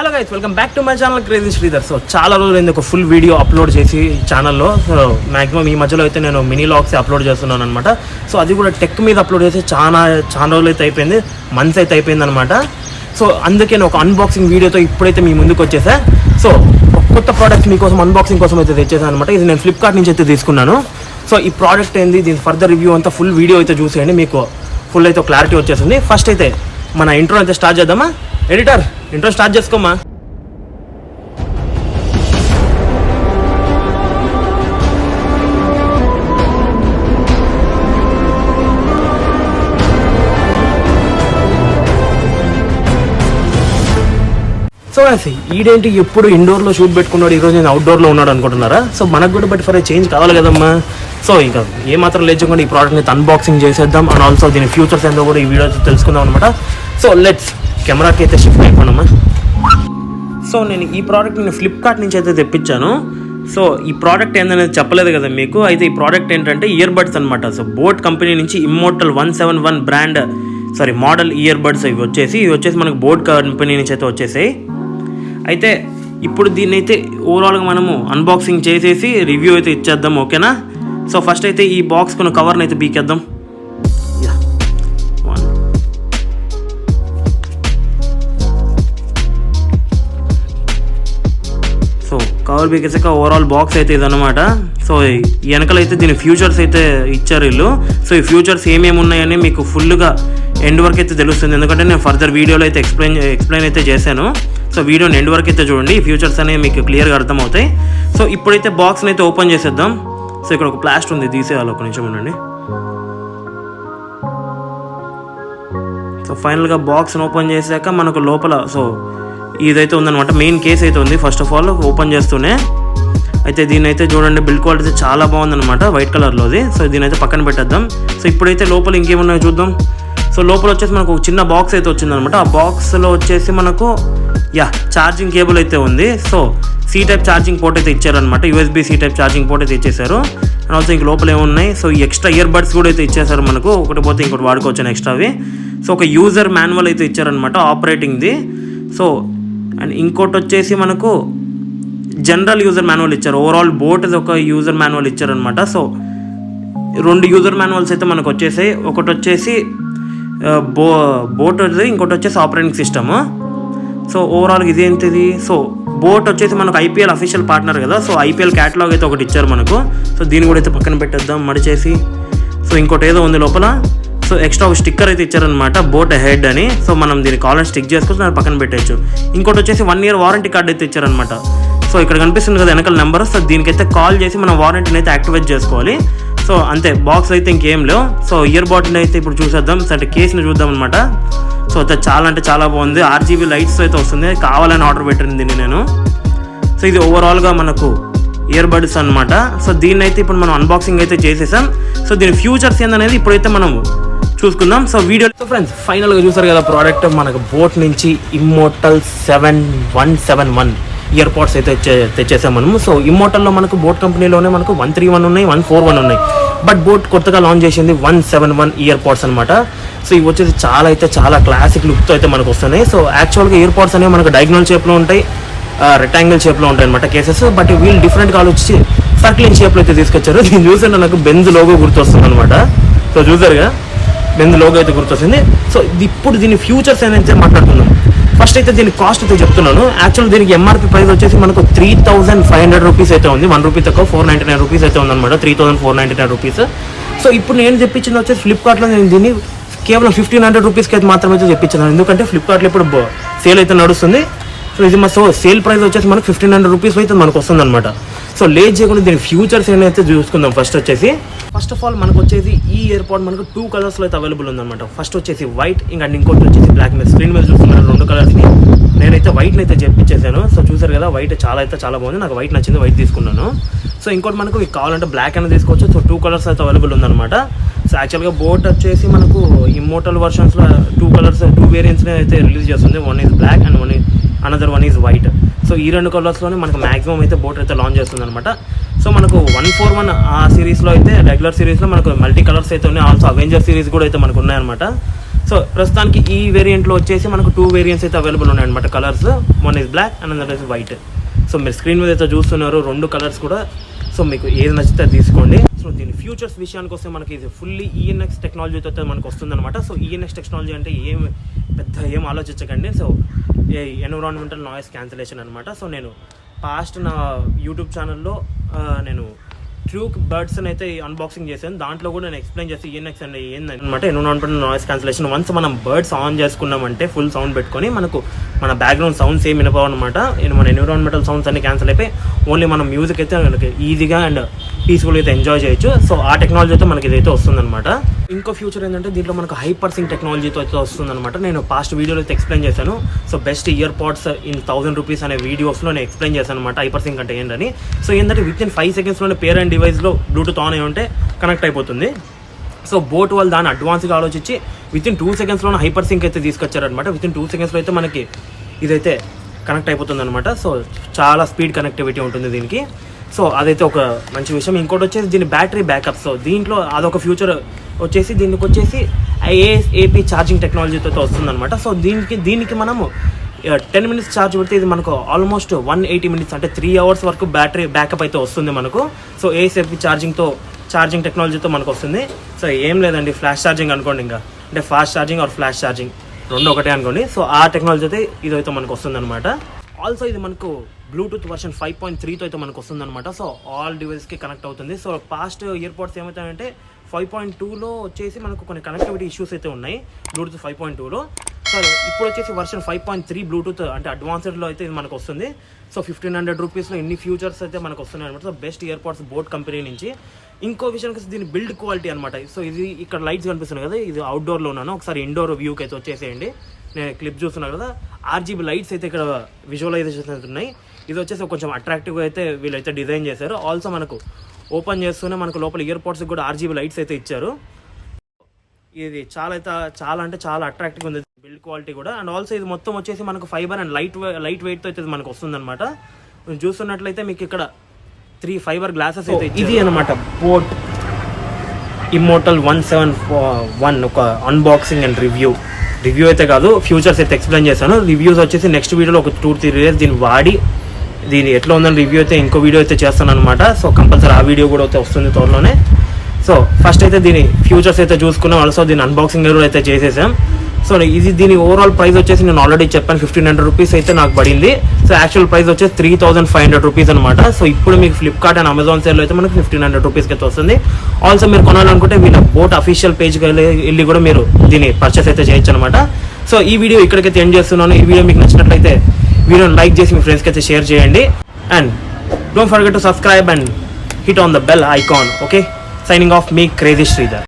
Hello guys, welcome back to my channel crazy Sridhar. So చాలా రోజులైంది ఒక ఫుల్ వీడియో అప్లోడ్ చేసి ఛానల్లో. సో మ్యాక్సిమం ఈ మధ్యలో అయితే నేను మినీ లాగ్స్ అప్లోడ్ చేస్తున్నాను అనమాట. సో అది కూడా టెక్ మీద అప్లోడ్ చేసి చాలా రోజులు అయితే అయిపోయింది, మంత్స్ అయితే అయిపోయింది అనమాట. సో అందుకే నేను ఒక అన్బాక్సింగ్ వీడియోతో ఇప్పుడైతే మీ ముందుకు వచ్చేసా. సో ఒక కొత్త ప్రోడక్ట్ మీకోసం అన్బాక్సింగ్ కోసం అయితే తెచ్చేసాను అనమాట. ఇది నేను ఫ్లిప్కార్ట్ నుంచి అయితే తీసుకున్నాను. సో ఈ ప్రోడక్ట్ ఏంది, దీని ఫర్దర్ రివ్యూ అంతా ఫుల్ వీడియో అయితే చూసేయండి, మీకు ఫుల్ అయితే క్లారిటీ వచ్చేసింది. ఫస్ట్ అయితే మన ఇంట్రో అయితే స్టార్ట్ చేద్దామా? ఎడిటర్ ఇంట్రో స్టార్ట్ చేసుకోమా. సో ఈడేంటి ఎప్పుడు ఇండోర్లో షూట్ పెట్టుకున్నాడు, ఈరోజు నేను అవుట్డోర్లో ఉన్నాడు అనుకుంటున్నారా? సో మనకు కూడా బట్ ఫర్ చేంజ్ కావాలి కదమ్మా. సో ఇంకా ఏమాత్రం లేచకుండా ఈ ప్రోడక్ట్ని అన్బాక్సింగ్ చేసేద్దాం. అండ్ ఆల్సో దీని ఫ్యూచర్స్ ఏందో కూడా ఈ వీడియో తెలుసుకుందాం అనమాట. సో లెట్స్ కెమెరాకి అయితే షిఫ్ట్ అయిపోయినామా. సో నేను ఈ ప్రోడక్ట్ నేను ఫ్లిప్కార్ట్ నుంచి అయితే తెప్పించాను. సో ఈ ప్రోడక్ట్ ఏందనేది చెప్పలేదు కదా మీకు. అయితే ఈ ప్రోడక్ట్ ఏంటంటే ఇయర్ బడ్స్ అనమాట. సో బోట్ కంపెనీ నుంచి immortal 171 brand model ear buds ఇవి వచ్చేసి మనకు బోట్ కంపెనీ నుంచి అయితే వచ్చేసాయి. అయితే ఇప్పుడు దీన్ని అయితే ఓవరాల్గా మనము అన్బాక్సింగ్ చేసేసి రివ్యూ అయితే ఇచ్చేద్దాం, ఓకేనా? సో ఫస్ట్ అయితే ఈ బాక్స్ కొన్ని కవర్ని అయితే బీకేద్దాం. సో కవర్ బీకేసాక ఓవరాల్ బాక్స్ అయితే ఇదన్నమాట. సో ఈ వెనకలైతే దీని ఫ్యూచర్స్ అయితే ఇచ్చారు వీళ్ళు. సో ఈ ఫ్యూచర్స్ ఏమేమి ఉన్నాయని మీకు ఫుల్గా ఎండ్ వరకు అయితే తెలుస్తుంది, ఎందుకంటే నేను ఫర్దర్ వీడియోలో అయితే ఎక్స్ప్లెయిన్ అయితే చేశాను. సో వీడియోని ఎండ్ వరకు అయితే చూడండి, ఈ ఫ్యూచర్స్ అనేవి మీకు క్లియర్గా అర్థమవుతాయి. సో ఇప్పుడైతే బాక్స్ని అయితే ఓపెన్ చేసేద్దాం. సో ఇక్కడ ఒక ప్లాస్టర్ ఉంది, తీసేయాలి, ఒక నిమిషం ఉండండి. సో ఫైనల్గా బాక్స్ని ఓపెన్ చేశాక మనకు లోపల సో ఇదైతే ఉందన్నమాట, మెయిన్ కేస్ అయితే ఉంది. ఫస్ట్ ఆఫ్ ఆల్ ఓపెన్ చేస్తూనే అయితే దీని అయితే చూడండి, బిల్డ్ క్వాలిటీ చాలా బాగుందన్నమాట, వైట్ కలర్లోది. సో దీని అయితే పక్కన పెట్టేద్దాం. సో ఇప్పుడైతే లోపల ఇంకేమున్నాయో చూద్దాం. సో లోపల వచ్చేసి మనకు ఒక చిన్న బాక్స్ అయితే వచ్చిందనమాట. ఆ బాక్స్లో వచ్చేసి మనకు ఛార్జింగ్ కేబుల్ అయితే ఉంది. So C type charging port అయితే ఇచ్చారనమాట, USB C type charging port అయితే ఇచ్చేసారు. అండ్ ఆల్సో ఇంక లోపల ఏమున్నాయి, సో ఈ ఎక్స్ట్రా ఇయర్ బడ్స్ కూడా అయితే ఇచ్చేసారు మనకు, ఒకటి పోతే ఇంకోటి వాడుకోవచ్చు ఎక్స్ట్రావి. సో ఒక యూజర్ మాన్యువల్ అయితే ఇచ్చారనమాట ఆపరేటింగ్ది. సో అండ్ ఇంకోటి వచ్చేసి మనకు జనరల్ యూజర్ మాన్యువల్ ఇచ్చారు. ఓవరాల్ బోట్ ఒక యూజర్ మాన్యువల్ ఇచ్చారనమాట. సో 2 యూజర్ మాన్యువల్స్ అయితే మనకు వచ్చేసాయి. ఒకటి వచ్చేసి బోట్, ఇంకోటి వచ్చేసి ఆపరేటింగ్ సిస్టమ్. సో ఓవరాల్గా ఇదేంటిది, సో బోట్ వచ్చేసి మనకు ఐపీఎల్ అఫీషియల్ పార్ట్నర్ కదా. సో ఐపీఎల్ క్యాటలాగ్ అయితే ఒకటి ఇచ్చారు మనకు. సో దీన్ని కూడా అయితే పక్కన పెట్టేద్దాం మడిచేసి. సో ఇంకోటి ఏదో ఉంది లోపల. సో ఎక్స్ట్రా ఒక స్టిక్కర్ అయితే ఇచ్చారనమాట, బోట్ హెడ్ అని. సో మనం దీన్ని కాలర్ స్టిక్ చేసుకొని దాన్ని పక్కన పెట్టచ్చు. ఇంకోటి వచ్చేసి 1 year వారంటీ కార్డ్ అయితే ఇచ్చారనమాట. సో ఇక్కడ కనిపిస్తుంది కదా వెనకాల నెంబర్. సో దీనికైతే కాల్ చేసి మనం వారంటీని అయితే యాక్టివేట్ చేసుకోవాలి. సో అంతే, బాక్స్ అయితే ఇంకేం లేవు. సో ఇయర్ బాటిల్ అయితే ఇప్పుడు చూసేద్దాం. సో అంటే కేసుని చూద్దాం అనమాట. సో అయితే చాలా బాగుంది, RGB లైట్స్ అయితే వస్తుంది, కావాలని ఆర్డర్ పెట్టింది దీన్ని నేను. సో ఇది ఓవరాల్గా మనకు ఇయర్ బడ్స్ అనమాట. సో దీన్ని అయితే ఇప్పుడు మనం అన్బాక్సింగ్ అయితే చేసేసాం. సో దీని ఫ్యూచర్స్ ఏందనేది ఇప్పుడైతే మనం చూసుకుందాం. సో వీడియో ఫ్రెండ్స్ ఫైనల్గా చూసారు కదా, ప్రోడక్ట్ మనకు బోట్ నుంచి ఇమ్మోర్టల్ 171 ఇయర్ పాడ్స్ అయితే తెచ్చేసాం మనము. సో ఇమ్మోర్టల్లో మనకు బోట్ కంపెనీలోనే మనకు 131 ఉన్నాయి, 141 ఉన్నాయి. బట్ బోట్ కొత్తగా లాంచ్ చేసింది 171 ఇయర్ పాడ్స్ అనమాట. సో ఇవి వచ్చేసి చాలా క్లాసిక్ లుక్తో అయితే మనకు వస్తున్నాయి. సో యాక్చువల్గా ఇయర్ పాడ్స్ అనేవి మనకు డయాగ్నల్ షేప్లో ఉంటాయి, రెక్టాంగిల్ షేప్లో ఉంటాయి అనమాట కేసెస్. బట్ వీళ్ళు డిఫరెంట్గా ఆలోచించి సర్కిలింగ్ షేప్లో అయితే తీసుకొచ్చారు. దీన్ని చూస్తుంటే నాకు బెంజ్ లోగో గుర్తొస్తుంది అనమాట. సో చూసారుగా, బెంజ్ లోగో అయితే గుర్తొస్తుంది. సో ఇప్పుడు దీని ఫ్యూచర్స్ ఏంటంటే మాట్లాడుతున్నాం. ఫస్ట్ అయితే దీని కాస్ట్ అయితే చెప్తున్నాను. యాక్చువల్ దీనికి ఎంఆర్పీ ప్రైస్ వచ్చేసి మనకు 3500 రూపీస్ అయితే ఉంది, 1 రూపీ తక్కువ 499 రూపీస్ అయితే ఉందన్నమాట, 3499 రూపీస్. సో ఇప్పుడు నేను తెప్పించింది వచ్చేసి ఫ్లిప్కార్ట్లో నేను దీన్ని కేవలం 1500 రూపీస్కి అయితే మాత్రమే అయితే తెప్పించాను, ఎందుకంటే ఫ్లిప్కార్ట్లో ఇప్పుడు సేల్ అయితే నడుస్తుంది. సో ఇది మా సేల్ ప్రైస్ వచ్చేసి మనకు 1500 రూపీస్ అయితే మనకు వస్తుంది అనమాట. సో లేట్ చేయకుండా దీని ఫ్యూచర్స్ ఏమైతే చూసుకుందాం. ఫస్ట్ ఆఫ్ ఆల్ మనకు వచ్చేసి ఈ ఇయర్ పాడ్ మనకు 2 కలర్స్లో అయితే అవైలబుల్ ఉందన్నమాట. ఫస్ట్ వచ్చేసి వైట్, ఇంకా ఇంకోటి వచ్చేసి బ్లాక్. మీద స్క్రీన్ మీద చూస్తున్నారు 2 కలర్స్ని. నేనైతే వైట్ని అయితే చెప్పించేసాను. సో చూసారు కదా, వైట్ చాలా బాగుంది, నాకు వైట్ నచ్చింది, వైట్ తీసుకున్నాను. సో ఇంకోటి మనకు కావాలంటే బ్లాక్ అనేది తీసుకోవచ్చు. సో 2 కలర్స్ అయితే అవైలబుల్ ఉందన్నమాట. సో యాక్చువల్గా బోట్ వచ్చేసి మనకు ఇమ్మోర్టల్ వర్షన్స్లో 2 వేరియంట్స్ని అయితే రిలీజ్ చేస్తుంది. 1 is black and another 1 is white. So ఈ 2 కలర్స్లోనే మనకు మ్యాక్సిమం అయితే బోట్ అయితే లాంచ్ చేస్తుంది అనమాట. సో మనకు 141 ఆ సిరీస్లో అయితే రెగ్యులర్ సిరీస్లో మనకు మల్టీ కలర్స్ అయితే ఉన్నాయి. ఆల్సో అవెంజర్ సిరీస్ కూడా అయితే మనకు ఉన్నాయన్నమాట. సో ప్రస్తుతానికి ఈ వేరియంట్లో వచ్చేసి మనకు 2 వేరియంట్స్ అయితే అవైలబుల్ ఉన్నాయన్నమాట colours. One is black and other is white. So మీరు స్క్రీన్ మీద అయితే చూస్తున్నారు 2 కలర్స్ కూడా. సో మీకు ఏది నచ్చితే తీసుకోండి. సో దీని ఫ్యూచర్స్ విషయానికి వస్తే మనకి ఇది ఫుల్లీ ఈఎన్ఎక్స్ టెక్నాలజీతో మనకు వస్తుందన్నమాట. సో ఈఎన్ఎక్స్ టెక్నాలజీ అంటే ఏం ఆలోచించకండి. సో ఎన్విరాన్మెంటల్ నాయిస్ క్యాన్సిలేషన్ అనమాట. సో నేను పాస్ట్ నా యూట్యూబ్ ఛానల్లో నేను ట్రూక్ బర్డ్స్ అని అయితే అన్బాక్సింగ్ చేశాను. దాంట్లో కూడా నేను ఎక్స్ప్లెయిన్ చేసి ఈఎన్ఎక్స్ అంటే ఏంటన్నమాట ఎన్విరాన్మెంటల్ నాయిస్ క్యాన్సిలేషన్. వన్స్ మనం బర్డ్స్ ఆన్ చేసుకున్నామంటే ఫుల్ సౌండ్ పెట్టుకొని మనకు మన బ్యాక్గ్రౌండ్ సౌండ్స్ ఏమి వినపవన్నమాట. మన ఎన్విరాన్మెంటల్ సౌండ్స్ అన్ని క్యాన్సిల్ అయిపోయి ఓన్లీ మనం మ్యూజిక్ అయితే మనకి ఈజీగా అండ్ పీస్ఫుల్గా అయితే ఎంజాయ్ చేయొచ్చు. సో ఆ టెక్నాలజీ అయితే మనకి ఇదైతే వస్తుందన్నమాట. ఇంకో ఫ్యూచర్ ఏంటంటే దీంట్లో మనకు హైపర్ సింక్ టెక్నాలజీతో అయితే వస్తుందన్నమాట. నేను పాస్ట్ వీడియోలో అయితే ఎక్స్ప్లెయిన్ చేశాను. So best year pads in 1000 rupees అనే వీడియోస్లో నేను ఎక్స్ప్లెయిన్ చేశాను అనమాట హైపర్ సింక్ అంటే ఏంటని. సో ఏంటంటే విత్ ఇన్ 5 సెకండ్స్లోనే పేర్ అండ్ డివైస్లో బ్లూటూత్ ఆన్ అయి ఉంటే కనెక్ట్ అయిపోతుంది. సో బోట్ వాళ్ళు దాన్ని అడ్వాన్స్గా ఆలోచించి విత్ ఇన్ 2 సెకండ్స్లోనే హైపర్ సింక్ అయితే తీసుకొచ్చారనమాట. విత్ ఇన్ 2 సెకండ్స్లో అయితే మనకి ఇదైతే కనెక్ట్ అయిపోతుంది అనమాట. సో చాలా స్పీడ్ కనెక్టివిటీ ఉంటుంది దీనికి. సో అదైతే ఒక మంచి విషయం. ఇంకోటి వచ్చేసి దీని బ్యాటరీ బ్యాకప్. సో దీంట్లో అదొక ఫ్యూచర్ వచ్చేసి దీనికి వచ్చేసి ఏపీ ఛార్జింగ్ టెక్నాలజీతో వస్తుందన్నమాట. సో దీనికి మనము 10 మినిట్స్ ఛార్జ్ పెడితే ఇది మనకు ఆల్మోస్ట్ 180 మినిట్స్ అంటే 3 అవర్స్ వరకు బ్యాటరీ బ్యాకప్ అయితే వస్తుంది మనకు. సో ఏపీ ఛార్జింగ్ టెక్నాలజీతో మనకు వస్తుంది. సో ఏం లేదండి, ఫ్లాష్ ఛార్జింగ్ అనుకోండి, ఇంకా అంటే fast charging or flash charging రెండు ఒకటే అనుకోండి. సో ఆ టెక్నాలజీ అయితే ఇదైతే మనకు వస్తుంది అనమాట. ఆల్సో ఇది మనకు బ్లూటూత్ వర్షన్ 5.3తో అయితే మనకు వస్తుంది అనమాట. సో ఆల్ డివైస్కి కనెక్ట్ అవుతుంది. సో పాస్ట్ ఇయర్ పాడ్స్ ఏమవుతాయంటే 5.2లో వచ్చేసి మనకు కొన్ని కనెక్టివిటీ ఇష్యూస్ అయితే ఉన్నాయి బ్లూటూత్ 5.2లో. సో ఇప్పుడు వచ్చేసి వర్షన్ 5.3 బ్లూటూత్ అంటే అడ్వాన్స్డ్లో అయితే ఇది మనకు వస్తుంది. సో 1500 రూపీస్లో ఇన్ని ఫ్యూచర్స్ అయితే మనకు వస్తున్నాయి అనమాట. So best year pads boat company నుంచి. ఇంకో విషయానికి దీని బిల్డ్ క్వాలిటీ అనమాట. సో ఇది ఇక్కడ లైట్స్ కనిపిస్తున్నాయి కదా, ఇది అవుట్డోర్లో ఉన్నాను. ఒకసారి ఇండోర్ వ్యూకి అయితే వచ్చేసేయండి. నేను క్లిప్ చూస్తున్నాను కదా, RGB లైట్స్ అయితే ఇక్కడ విజువలైజేషన్ అవుతున్నాయి. ఇది వచ్చేసి కొంచెం అట్రాక్టివ్గా అయితే వీళ్ళైతే డిజైన్ చేశారు. ఆల్సో మనకు ఓపెన్ చేస్తూనే మనకు లోపల ఇయర్ పాడ్స్కి కూడా RGB లైట్స్ అయితే ఇచ్చారు. ఇది చాలా అంటే చాలా అట్రాక్టివ్గా ఉంది బిల్డ్ క్వాలిటీ కూడా. అండ్ ఆల్సో ఇది మొత్తం వచ్చేసి మనకు ఫైబర్ అండ్ లైట్ వెయిట్తో అయితే మనకు వస్తుందన్నమాట. చూస్తున్నట్లయితే మీకు ఇక్కడ 3 ఫైబర్ గ్లాసెస్ అయితే ఇది అనమాట బోట్ ఇమ్మోర్టల్ 171 ఒక అన్బాక్సింగ్ అండ్ రివ్యూ అయితే కాదు, ఫ్యూచర్స్ అయితే ఎక్స్ప్లెయిన్ చేశాను. రివ్యూస్ వచ్చేసి నెక్స్ట్ వీడియోలో ఒక 2-3 డేస్ దీన్ని వాడి దీని ఎట్లా ఉందని రివ్యూ అయితే ఇంకో వీడియో అయితే చేస్తాను అనమాట. సో కంపల్సరీ ఆ వీడియో కూడా అయితే వస్తుంది త్వరలోనే. సో ఫస్ట్ అయితే దీని ఫ్యూచర్స్ అయితే చూసుకున్నాం. ఆల్సో దీని అన్బాక్సింగ్ కూడా అయితే చేసేసాం. సో ఇది దీని ఓవరాల్ ప్రైస్ వచ్చేసి నేను ఆల్రెడీ చెప్పాను 1500 రూపీస్ అయితే నాకు పడింది. సో యాక్చువల్ ప్రైస్ వచ్చేసి 3500 రూపీస్ అనమాట. సో ఇప్పుడు మీకు ఫ్లిప్కార్ట్ అండ్ అమెజాన్ సేల్లో అయితే మనకు 1500 రూపీస్కి అయితే వస్తుంది. ఆల్సో మీరు కొనాలనుకుంటే వీళ్ళ బోట్ అఫీషియల్ పేజ్కి వెళ్ళి కూడా మీరు దీన్ని పర్చేస్ అయితే చేయొచ్చు అనమాట. సో ఈ వీడియో ఇక్కడికైతే ఎండ్ చేస్తున్నాను. ఈ వీడియో మీకు నచ్చినట్లయితే వీడియోని లైక్ చేసి మీ ఫ్రెండ్స్కి అయితే షేర్ చేయండి. And don't forget to subscribe and hit on the bell icon. Okay, signing off me crazy Sridhar.